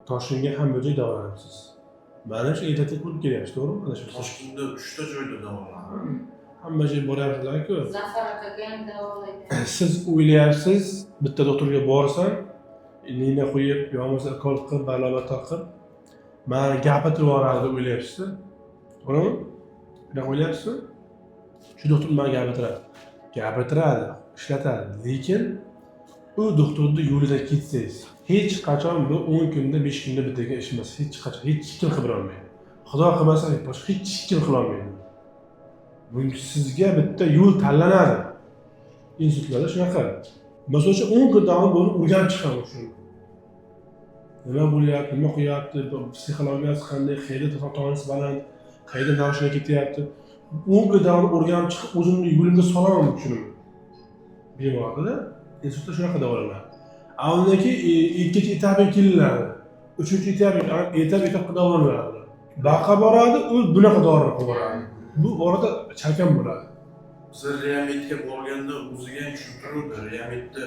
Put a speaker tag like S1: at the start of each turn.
S1: Toshkentga ham bo'jak davolanibsiz. Mana shu ertaga bo'lib kelyapsiz, to'g'rimi? Mana shu
S2: Toshkentda 3 ta joyda davolandim.
S1: hamma joyga boryapsizlar-ku.
S3: Zafar akaga ham davolaydi.
S1: Siz o'ylayapsiz, bitta doktorga borsam, nina qo'yib, yo bo'lmasa ukol qilib, balobot qilib, mani gapirib yuboradi deb o'ylayapsiz-da. To'g'rimi? Shunday o'ylayapsizmi? Shu doktor meni gapirtiradi, ishlatadi. Lekin u doktorning yo'lidan ketsangiz, hech qachon bu 10 kunda, 5 kunda bittaga ish emas. Hech qachon hech kim qila olmaydi. Xudo qilmasa, boshqa hech kim qila olmaydi. Bu sizga bitta yo'l tanlanadi. Institutlarda shunaqa. Masalan, 10 kun davom bo'lib o'rganib chiqamiz shuni. Nima bo'lyapti, nima qilyapti, psixologiyasi qanday, qayerda tonus baland, qayerda narsani ketyapti. 10 kun davom o'rganib chiqib, o'zimni yo'limga solaman shuni. Bemorda institutda shunaqa davolanadi. Undan keyin ikkinchi etapiga kelinadi. Uchinchi etap davolanadi. Baqa boradi, u bunaqa dori boradi. Bu orada chalkan bo'ladi.
S2: Biz reamitga borganda o'ziga tushuntiruvdi. Reamitda